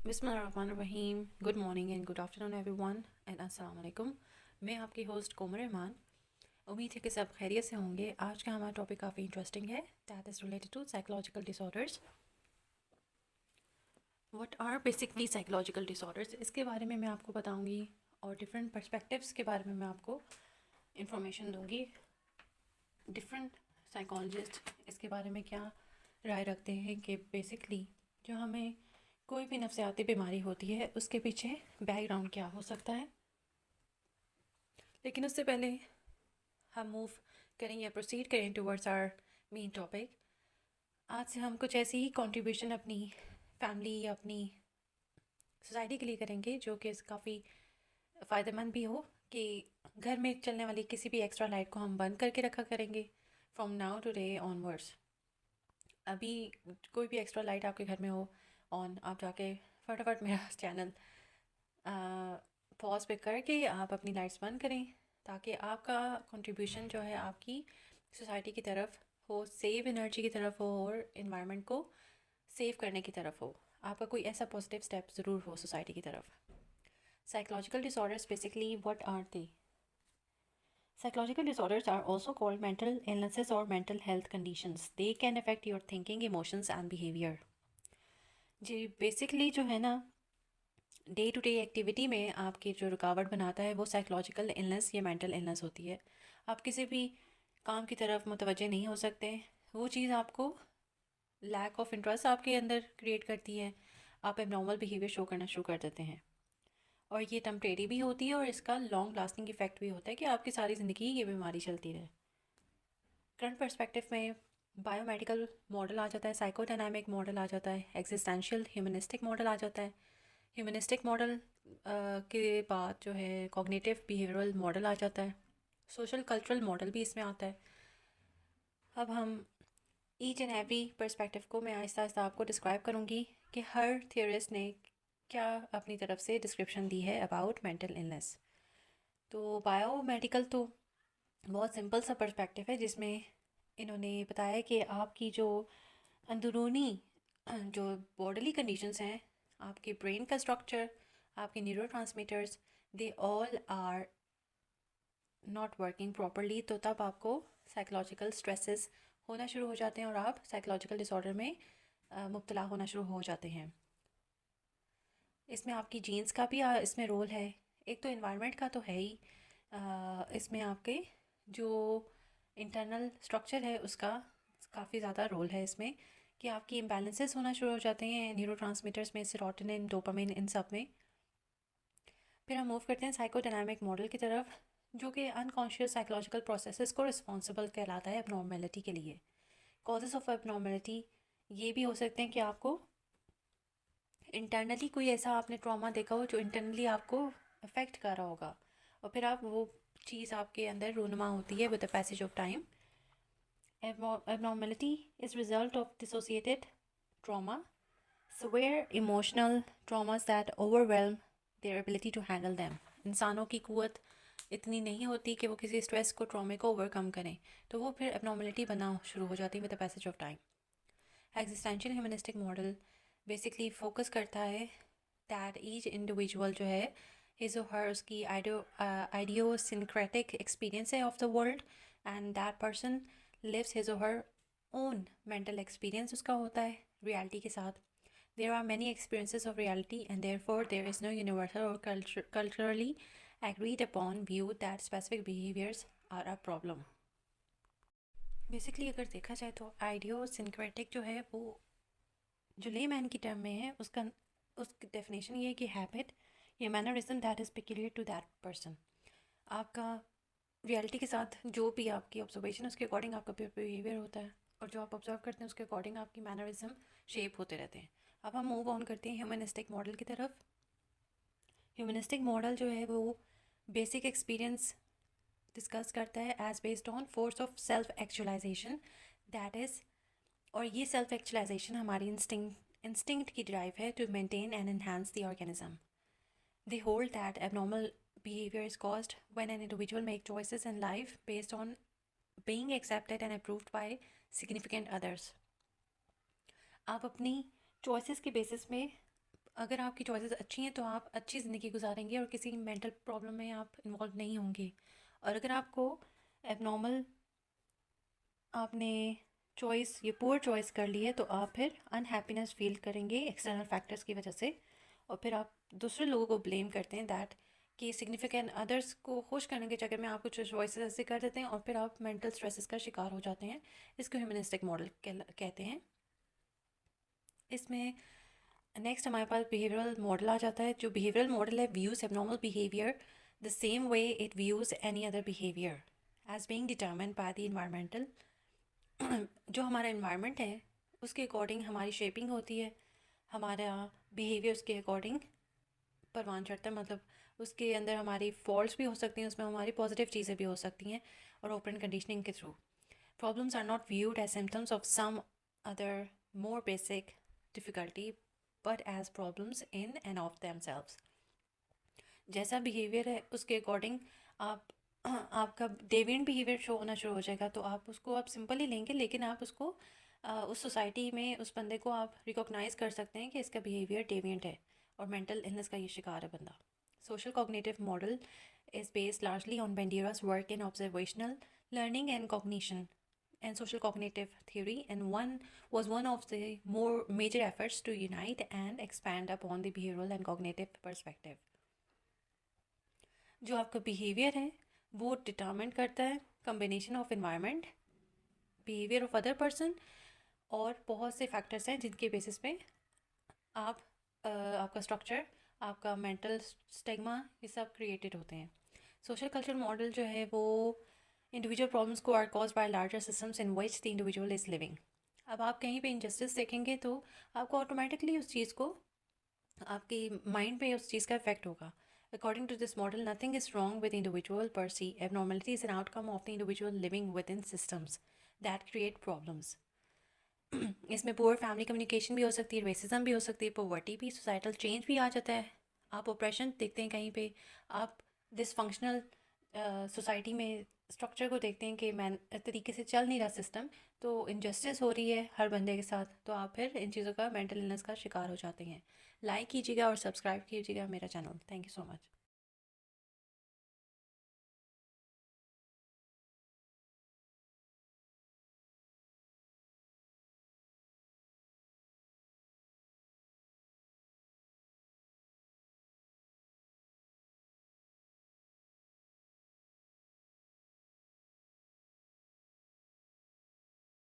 बिस्मिल्लाहिर्रहमानिर्रहीम। Good morning and good afternoon everyone and अस्सलाम वालेकुम। मैं आपकी होस्ट कोमर रहमान। उम्मीद है कि सब खैरियत से होंगे। आज का हमारा टॉपिक काफ़ी इंटरेस्टिंग है, that is related to psychological disorders. What are basically psychological disorders, इसके बारे में मैं आपको बताऊंगी और डिफरेंट पर्सपेक्टिव्स के बारे में मैं आपको इंफॉर्मेशन दूंगी। डिफरेंट साइकोलॉजिस्ट इसके बारे में क्या राय रखते हैं कि बेसिकली जो हमें कोई भी नफसियाती बीमारी होती है उसके पीछे बैकग्राउंड क्या हो सकता है। लेकिन उससे पहले हम मूव करें या प्रोसीड करें टुवर्ड्स आवर मेन टॉपिक। आज से हम कुछ ऐसी ही कंट्रीब्यूशन अपनी फैमिली या अपनी सोसाइटी के लिए करेंगे जो कि काफ़ी फ़ायदेमंद भी हो, कि घर में चलने वाली किसी भी एक्स्ट्रा लाइट को हम बंद करके रखा करेंगे from now today onwards. अभी कोई भी एक्स्ट्रा लाइट आपके घर में हो ऑन, आप जाके फटाफट मेरा चैनल पॉज पे करके आप अपनी लाइट्स बंद करें, ताकि आपका कंट्रीब्यूशन जो है आपकी सोसाइटी की तरफ हो, सेव एनर्जी की तरफ हो और इन्वायरमेंट को सेव करने की तरफ हो। आपका कोई ऐसा पॉजिटिव स्टेप ज़रूर हो सोसाइटी की तरफ। Psychological disorders basically what are they? Psychological disorders are also called mental illnesses or mental health conditions. They can affect your thinking, emotions and behavior. जी बेसिकली जो है ना, डे टू डे एक्टिविटी में आपकी जो रुकावट बनाता है वो साइकोलॉजिकल इलनेस या मेंटल इलनेस होती है। आप किसी भी काम की तरफ मुतवज्जे नहीं हो सकते। वो चीज़ आपको लैक ऑफ इंटरेस्ट आपके अंदर क्रिएट करती है। आप एबनॉर्मल बिहेवियर शो करना शुरू कर देते हैं और ये टेम्परेरी भी होती है और इसका लॉन्ग लास्टिंग इफेक्ट भी होता है कि आपकी सारी ज़िंदगी ये बीमारी चलती रहे। करंट पर्सपेक्टिव में बायोमेडिकल मॉडल आ जाता है, साइकोडायनामिक मॉडल आ जाता है, एग्जिस्टेंशियल ह्यूमनिस्टिक मॉडल आ जाता है। ह्यूमनिस्टिक मॉडल के बाद जो है कॉग्निटिव बिहेवियरल मॉडल आ जाता है। सोशल कल्चरल मॉडल भी इसमें आता है। अब हम ईच एंड एवरी पर्सपेक्टिव को मैं आहिस्ता आहिस्ता आपको डिस्क्राइब करूँगी कि हर थियरिस्ट ने क्या अपनी तरफ से डिस्क्रिप्शन दी है अबाउट मेंटल इलनेस। तो बायोमेडिकल तो बहुत सिंपल सा पर्सपेक्टिव है, जिसमें इन्होंने बताया कि आपकी जो अंदरूनी जो बॉडीली कंडीशंस हैं, आपके ब्रेन का स्ट्रक्चर, आपके neurotransmitters, they all are not working properly. तो तब आपको साइकोलॉजिकल स्ट्रेसेस होना शुरू हो जाते हैं और आप साइकोलॉजिकल डिसऑर्डर में मुब्तला होना शुरू हो जाते हैं। इसमें आपकी जीन्स का भी इसमें रोल है। एक तो इन्वायरमेंट का तो है ही, इसमें आपके जो इंटरनल स्ट्रक्चर है उसका काफ़ी ज़्यादा रोल है इसमें, कि आपकी इम्बैलेंसेस होना शुरू हो जाते हैं न्यूरोट्रांसमीटर्स में, सेरोटोनिन, डोपामिन, इन सब में। फिर हम मूव करते हैं साइकोडायनामिक मॉडल की तरफ, जो कि अनकॉन्शियस साइकोलॉजिकल प्रोसेसेस को रिस्पॉन्सिबल कहलाता है एबनॉर्मेलिटी के लिए। कॉजेज़ ऑफ एबनॉर्मेलिटी ये भी हो सकते हैं कि आपको इंटरनली कोई ऐसा आपने ट्रॉमा देखा हो जो इंटरनली आपको अफेक्ट कर रहा होगा, और फिर आप वो चीज़ आपके अंदर रूनुमा होती है with the passage of time. Abnormality is result of dissociated trauma, severe emotional traumas that overwhelm their ability to handle them. इंसानों की कुवत इतनी नहीं होती कि वो किसी स्ट्रेस को, ट्रॉमे को ओवरकम करें, तो वो फिर एबनॉर्मलिटी बनना शुरू हो जाती है with the passage of time. Existential humanistic model basically focus करता है दैट ईच इंडिविजुअल जो है हिज और हर उसकी आइडियोसिंक्रेटिक एक्सपीरियंस है of the world, and that person lives his or her own mental experience उसका होता है reality के साथ। There are many experiences of reality and therefore there is no universal or culturally agreed upon view that specific behaviours are a problem. Basically अगर देखा जाए तो idiosyncratic जो है वो जो लेमैन की टर्म में है, उसकी डेफिनेशन ये है कि हैबिट या mannerism that is peculiar to that person. आपका रियलिटी के साथ जो भी आपकी ऑब्जर्वेशन उसके अकॉर्डिंग आपका बिहेवियर होता है, और जो आप ऑब्जर्व करते हैं उसके अकॉर्डिंग आपकी मैनरिज्म शेप होते रहते हैं। अब हम मूव ऑन करते हैं ह्यूमनिस्टिक मॉडल की तरफ। ह्यूमनिस्टिक मॉडल जो है वो बेसिक एक्सपीरियंस डिस्कस करता है as based on force of self actualization, that is, और ये सेल्फ एक्चुअलाइजेशन हमारी इंस्टिंक्ट की ड्राइव है to maintain and enhance the organism. They hold that abnormal behavior is caused when an individual make choices in life based on being accepted and approved by significant others. आप अपनी choices के basis में अगर आपकी choices अच्छी हैं तो आप अच्छी ज़िंदगी गुजारेंगे और किसी मेंटल प्रॉब्लम में आप इन्वॉल्व नहीं होंगे। और अगर आपको एबनॉर्मल आपने चॉइस ये पुअर चॉइस कर ली है तो आप फिर अनहैप्पीनेस फील करेंगे एक्सटर्नल फैक्टर्स की वजह से, और फिर आप दूसरे लोगों को ब्लेम करते हैं दैट कि सिग्निफिकेंट अदर्स को खुश करने के चक्कर में आप कुछ चॉइसेस ऐसे कर देते हैं और फिर आप मेंटल स्ट्रेसेस का शिकार हो जाते हैं। इसको ह्यूमनिस्टिक मॉडल कहते हैं। इसमें नेक्स्ट हमारे पास बिहेवियरल मॉडल आ जाता है। जो बिहेवियरल मॉडल है views abnormal behaviour the same way it views any other behaviour as being determined by the environmental. जो हमारा इन्वायरमेंट है उसके अकॉर्डिंग हमारी शेपिंग होती है, हमारा बिहेवियर उसके अकॉर्डिंग परवान चढ़ता है। मतलब उसके अंदर हमारी फॉल्ट्स भी हो सकती हैं, उसमें हमारी पॉजिटिव चीज़ें भी हो सकती हैं। और ओपन कंडीशनिंग के through problems are not viewed as symptoms of some other more basic difficulty but as problems in and of themselves. जैसा बिहेवियर है उसके अकॉर्डिंग आप आपका डेविएंट बिहेवियर शो होना शुरू हो जाएगा, तो आप उसको आप सिंपल ही लेंगे, लेकिन आप उसको उस सोसाइटी में उस बंदे को आप रिकॉग्नाइज कर सकते हैं कि इसका बिहेवियर डेविएंट है और मेंटल इलनेस का ये शिकार है बंदा। Social cognitive model is based largely on Bandura's work in observational learning and cognition and social cognitive theory, and one of the more major efforts to unite and expand upon the behavioral and cognitive perspective. जो आपका behaviour है वो determine करता है combination of environment, behaviour of other person और बहुत से factors हैं जिनके बेसिस पे आप आपका स्ट्रक्चर, आपका मेंटल स्टिग्मा, ये सब क्रिएटेड होते हैं। सोशल कल्चरल मॉडल जो है वो इंडिविजुअल प्रॉब्लम्स को are cause by larger systems in which the individual is living. अब आप कहीं पे इनजस्टिस देखेंगे तो आपको ऑटोमेटिकली उस चीज़ को आपकी माइंड पे उस चीज़ का इफेक्ट होगा। According to this model nothing is wrong with individual per se, abnormality is an outcome of the individual living within systems that create problems. इसमें पुअर फैमिली कम्युनिकेशन भी हो सकती है, रेसिज्म भी हो सकती है, पॉवर्टी भी, सोसाइटल चेंज भी आ जाता है। आप ऑपरेशन देखते हैं कहीं पे, आप डिसफंक्शनल सोसाइटी में स्ट्रक्चर को देखते हैं कि मैन तरीके से चल नहीं रहा सिस्टम, तो इनजस्टिस हो रही है हर बंदे के साथ, तो आप फिर इन चीज़ों का मेंटल इलनेस का शिकार हो जाते हैं। लाइक कीजिएगा और सब्सक्राइब कीजिएगा मेरा channel. Thank you so much.